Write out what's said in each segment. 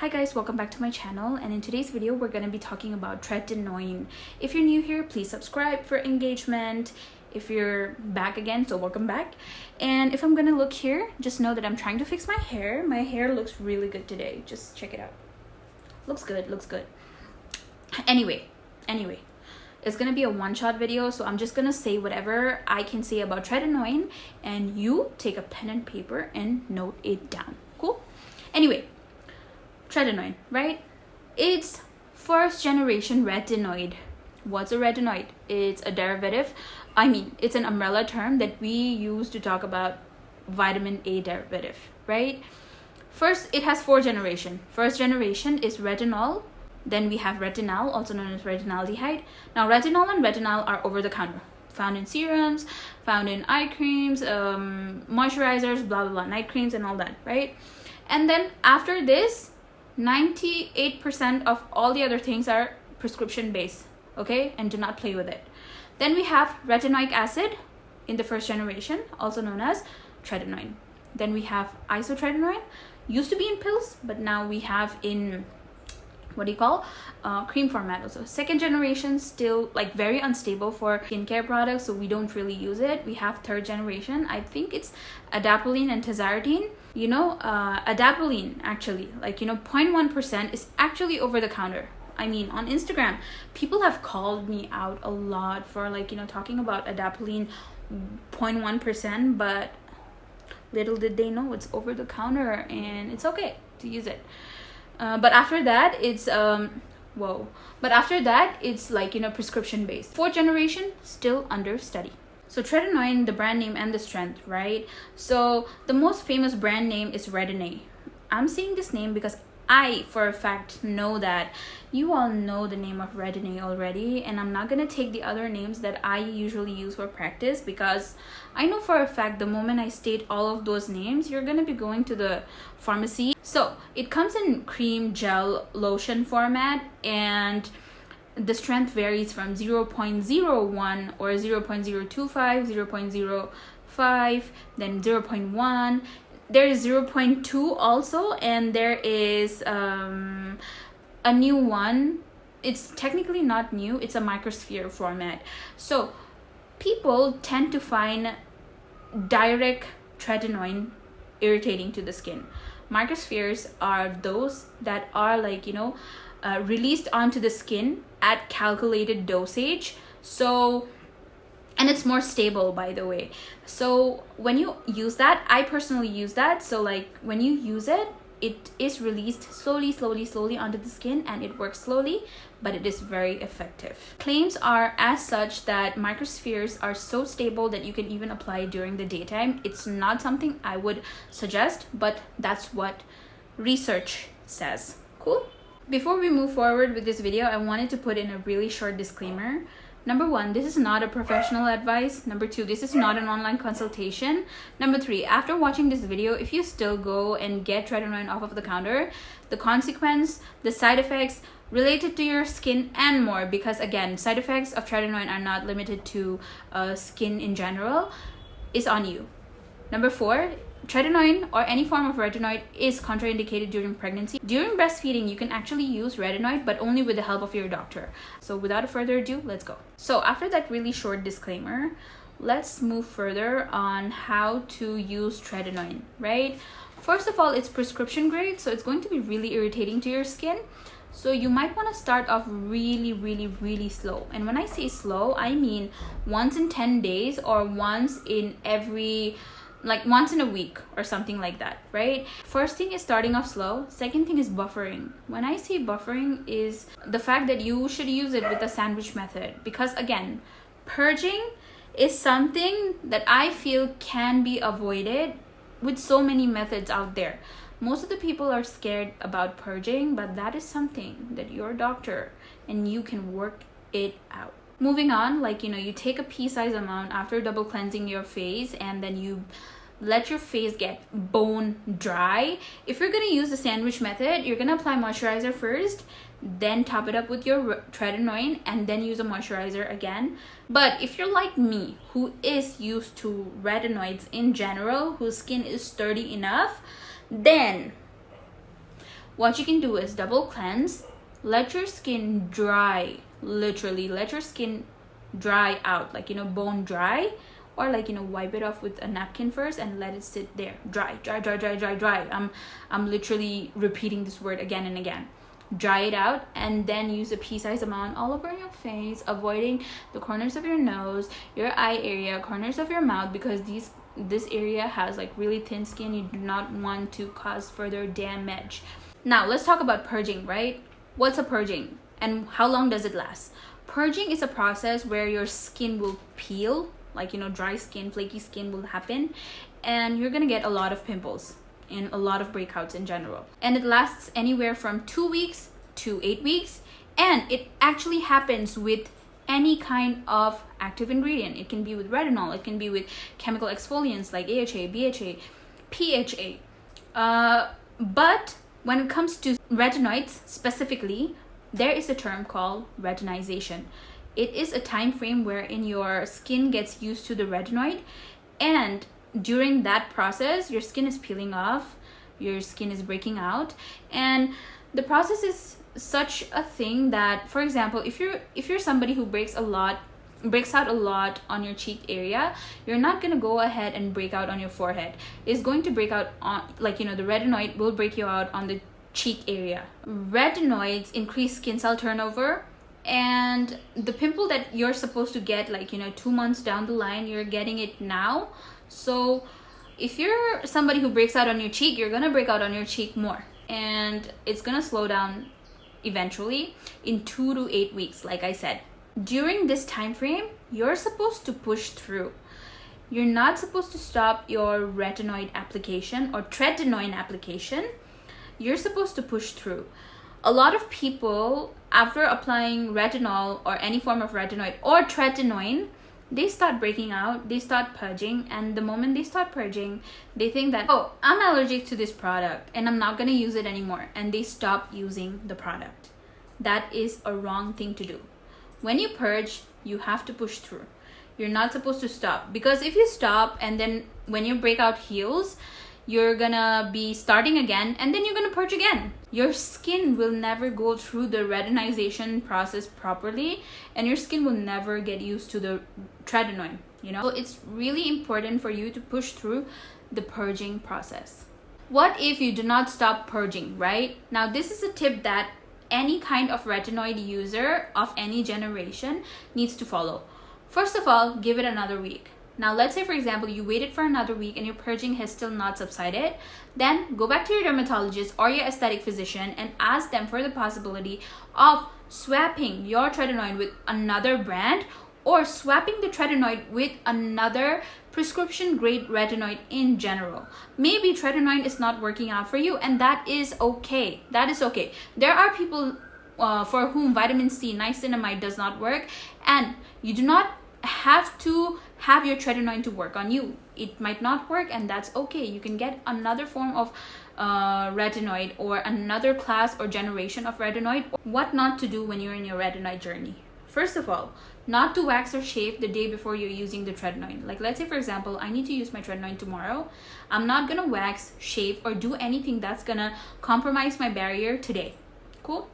Hi guys, welcome back to my channel, and in today's video we're going to be talking about tretinoin. If you're new here, please subscribe for engagement. If you're back again, so welcome back. And if I'm going to look here, just know that I'm trying to fix my hair. My hair looks really good today. Just check it out. Looks good. Anyway, it's going to be a one-shot video, so I'm just going to say whatever I can say about tretinoin, and you take a pen and paper and note it down. Cool? Anyway, tretinoin, right? It's first generation retinoid. What's a retinoid? It's a derivative. It's an umbrella term that we use to talk about vitamin A derivative, right? First, it has four generations. First generation is retinol. Then we have retinal, also known as retinaldehyde. Now, retinol and retinal are over the counter, found in serums, found in eye creams, moisturizers, blah, blah, blah, night creams and all that, right? And then after this, 98% of all the other things are prescription based, okay? And do not play with it. Then we have retinoic acid in the first generation, also known as tretinoin. Then we have isotretinoin, used to be in pills, but now we have in cream format also. Second generation, still like very unstable for skincare products, so we don't really use it. We have third generation, I think it's adapalene and tazarotene. Adapalene actually, 0.1% is actually over the counter. On Instagram, people have called me out a lot for talking about adapalene 0.1%, but little did they know it's over the counter and it's okay to use it. But after that, it's prescription based. Fourth generation, still under study. So tretinoin, the brand name and the strength, right? So the most famous brand name is Retin-A. I'm saying this name because I, for a fact, know that you all know the name of Retin-A already, and I'm not going to take the other names that I usually use for practice, because I know for a fact the moment I state all of those names, you're going to be going to the pharmacy. So it comes in cream, gel, lotion format, and the strength varies from 0.01 or 0.025, 0.05, then 0.1. There is 0.2 also, and there is a new one. It's technically not new, it's a microsphere format. So people tend to find direct tretinoin irritating to the skin. Microspheres are those that are released onto the skin at calculated dosage. And it's more stable, by the way. So when you use that, I personally use that. So when you use it, it is released slowly onto the skin, and it works slowly, but it is very effective. Claims are as such that microspheres are so stable that you can even apply during the daytime. It's not something I would suggest, but that's what research says. Cool? Before we move forward with this video, I wanted to put in a really short disclaimer. Number one, this is not a professional advice. Number two, this is not an online consultation. Number three, after watching this video, if you still go and get tretinoin off of the counter, the consequence, the side effects related to your skin and more, because again, side effects of tretinoin are not limited to skin in general, is on you. Number four, tretinoin or any form of retinoid is contraindicated during pregnancy. During breastfeeding, you can actually use retinoid, but only with the help of your doctor. So without further ado, let's go. So after that really short disclaimer, let's move further on how to use tretinoin, right? First of all, it's prescription grade, so it's going to be really irritating to your skin. So you might want to start off really slow. And when I say slow, I mean once in 10 days or once in once in a week or something like that, right? First thing is starting off slow. Second thing is buffering. When I say buffering, is the fact that you should use it with the sandwich method, because again, purging is something that I feel can be avoided with so many methods out there. Most of the people are scared about purging, but that is something that your doctor and you can work it out. Moving on, you take a pea-size amount after double cleansing your face, and then you let your face get bone dry. If you're going to use the sandwich method, you're going to apply moisturizer first, then top it up with your tretinoin, and then use a moisturizer again. But if you're like me, who is used to retinoids in general, whose skin is sturdy enough, then what you can do is double cleanse, let your skin dry, literally let your skin dry out, like, you know, bone dry, or like, you know, wipe it off with a napkin first and let it sit there, dry. I'm literally repeating this word again and again. Dry it out, and then use a pea-sized amount all over your face, avoiding the corners of your nose, your eye area, corners of your mouth, because this area has like really thin skin. You do not want to cause further damage. Now let's talk about purging, right? What's a purging and how long does it last? Purging is a process where your skin will peel, like, you know, dry skin, flaky skin will happen, and you're gonna get a lot of pimples and a lot of breakouts in general. And it lasts anywhere from 2 weeks to 8 weeks, and it actually happens with any kind of active ingredient. It can be with retinol, it can be with chemical exfoliants like AHA, BHA, PHA. But when it comes to retinoids specifically, there is a term called retinization. It is a time frame wherein your skin gets used to the retinoid, and during that process your skin is peeling off, your skin is breaking out, and the process is such a thing that, for example, if you're somebody who breaks out a lot on your cheek area, you're not going to go ahead and break out on your forehead. It's going to break out on, like, you know, the retinoid will break you out on the cheek area. Retinoids increase skin cell turnover, and the pimple that you're supposed to get, like, you know, 2 months down the line, you're getting it now. So if you're somebody who breaks out on your cheek, you're gonna break out on your cheek more, and it's gonna slow down eventually in 2 to 8 weeks. Like I said, during this time frame, you're supposed to push through. You're not supposed to stop your retinoid application or tretinoin application. You're supposed to push through. A lot of people, after applying retinol or any form of retinoid or tretinoin, they start breaking out, they start purging, and the moment they start purging, they think that, oh, I'm allergic to this product and I'm not going to use it anymore, and they stop using the product. That is a wrong thing to do. When you purge, you have to push through. You're not supposed to stop, because if you stop and then when your breakout heals, you're gonna be starting again, and then you're gonna purge again. Your skin will never go through the retinization process properly, and your skin will never get used to the tretinoin, you know? So it's really important for you to push through the purging process. What if you do not stop purging, right? Now, this is a tip that any kind of retinoid user of any generation needs to follow. First of all, give it another week. Now, let's say, for example, you waited for another week and your purging has still not subsided. Then go back to your dermatologist or your aesthetic physician and ask them for the possibility of swapping your tretinoin with another brand, or swapping the tretinoid with another prescription grade retinoid in general. Maybe tretinoin is not working out for you, and that is okay. That is okay. There are people for whom vitamin C, niacinamide does not work, and you do not have to have your tretinoin to work on you. It might not work, and that's okay. You can get another form of retinoid or another class or generation of retinoid. What not to do when you're in your retinoid journey? First of all, not to wax or shave the day before you're using the tretinoin. Like, let's say, for example, I need to use my tretinoin tomorrow. I'm not gonna wax, shave, or do anything that's gonna compromise my barrier today. Cool?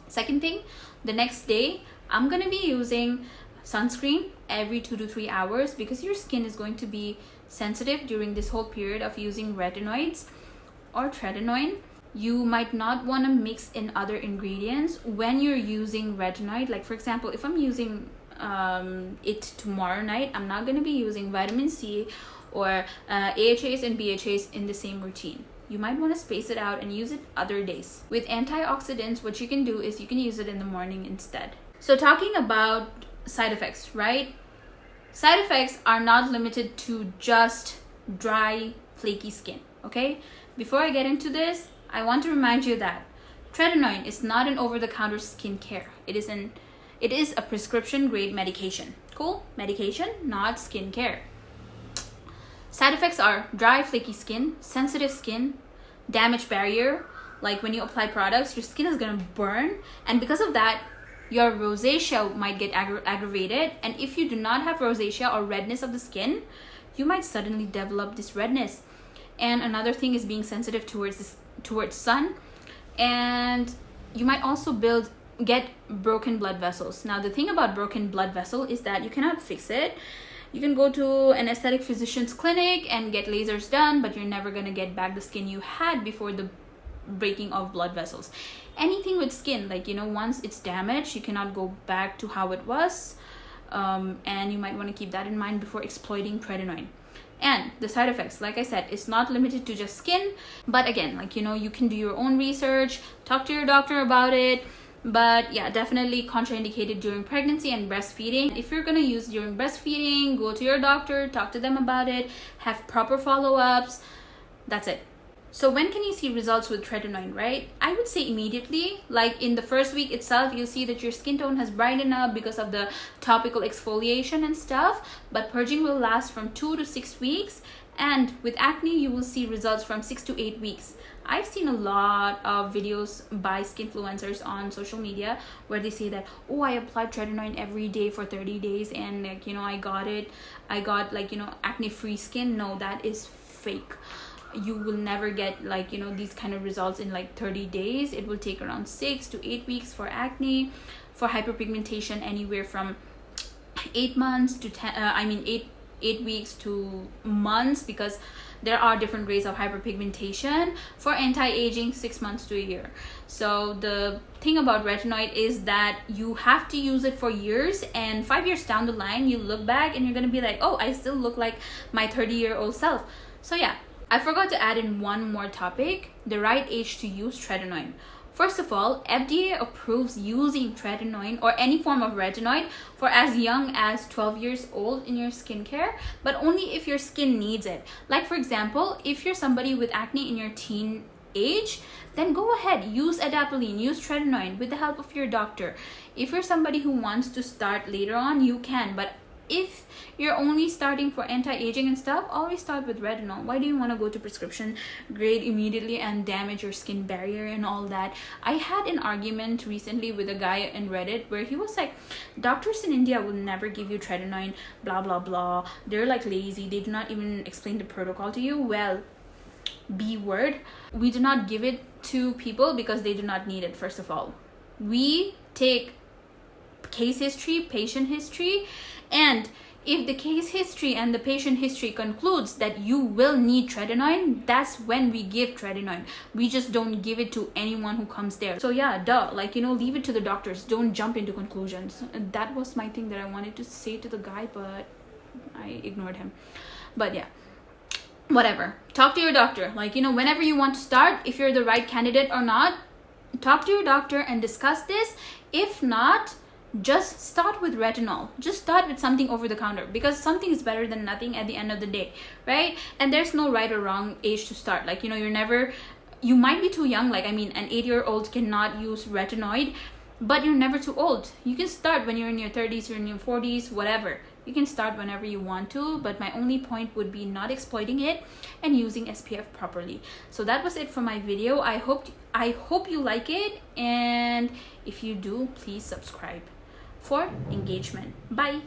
Second thing, the next day, I'm gonna be using sunscreen every 2 to 3 hours, because your skin is going to be sensitive during this whole period of using retinoids or tretinoin. You might not want to mix in other ingredients when you're using retinoid. Like, for example, if I'm using it tomorrow night, I'm not going to be using vitamin C or AHAs and BHAs in the same routine. You might want to space it out and use it other days. With antioxidants, what you can do is you can use it in the morning instead. So talking about side effects, right? Side effects are not limited to just dry, flaky skin, okay? Before I get into this, I want to remind you that tretinoin is not an over-the-counter skincare. It is a prescription grade medication. Cool? Medication, not skincare. Side effects are dry, flaky skin, sensitive skin, damaged barrier. Like, when you apply products, your skin is gonna burn, and because of that, your rosacea might get aggravated. And if you do not have rosacea or redness of the skin, you might suddenly develop this redness. And another thing is being sensitive towards sun. And you might also get broken blood vessels. Now the thing about broken blood vessel is that you cannot fix it. You can go to an aesthetic physician's clinic and get lasers done, but you're never going to get back the skin you had before the breaking of blood vessels. Anything with skin, like, you know, once it's damaged, you cannot go back to how it was. And you might want to keep that in mind before exploiting tretinoin. And the side effects, like I said, it's not limited to just skin, but again, like, you know, you can do your own research, talk to your doctor about it. But yeah, definitely contraindicated during pregnancy and breastfeeding. If you're gonna use during breastfeeding, go to your doctor, talk to them about it, have proper follow-ups. That's it. So when can you see results with tretinoin, right? I would say immediately. Like in the first week itself, you'll see that your skin tone has brightened up because of the topical exfoliation and stuff. But purging will last from 2 to 6 weeks. And with acne, you will see results from 6 to 8 weeks. I've seen a lot of videos by skinfluencers on social media where they say that, oh, I applied tretinoin every day for 30 days and, like, you know, I got like, you know, acne-free skin. No, that is fake. You will never get, like, you know, these kind of results in like 30 days. It will take around 6 to 8 weeks for acne. For hyperpigmentation, anywhere from 8 months to 8 weeks to months, because there are different grades of hyperpigmentation. For anti-aging, 6 months to a year. So the thing about retinoid is that you have to use it for years, and 5 years down the line, you look back and you're gonna be like, oh, I still look like my 30-year-old self. So yeah, I forgot to add in one more topic, the right age to use tretinoin. First of all, FDA approves using tretinoin or any form of retinoid for as young as 12 years old in your skincare, but only if your skin needs it. Like for example, if you're somebody with acne in your teen age, then go ahead, use adapalene, use tretinoin with the help of your doctor. If you're somebody who wants to start later on, you can, but if you're only starting for anti-aging and stuff, always start with retinol. Why do you want to go to prescription grade immediately and damage your skin barrier and all that? I had an argument recently with a guy in Reddit where he was like, doctors in India will never give you tretinoin, blah blah blah, they're like lazy, they do not even explain the protocol to you. Well, B word, we do not give it to people because they do not need it. First of all, we take case history, patient history, and if the case history and the patient history concludes that you will need tretinoin, that's when we give tretinoin. We just don't give it to anyone who comes there. So yeah, duh, like, you know, leave it to the doctors. Don't jump into conclusions. And that was my thing that I wanted to say to the guy, but I ignored him. But yeah, whatever. Talk to your doctor. Like, you know, whenever you want to start, if you're the right candidate or not, talk to your doctor and discuss this. If not, just start with retinol. Just start with something over the counter, because something is better than nothing at the end of the day, right? And there's no right or wrong age to start. Like, you know, you might be too young. Like, I mean, an 8-year-old cannot use retinoid, but you're never too old. You can start when you're in your 30s, you're in your 40s, whatever. You can start whenever you want to, but my only point would be not exploiting it and using SPF properly. So that was it for my video. I hope you like it, and if you do, please subscribe for engagement. Bye.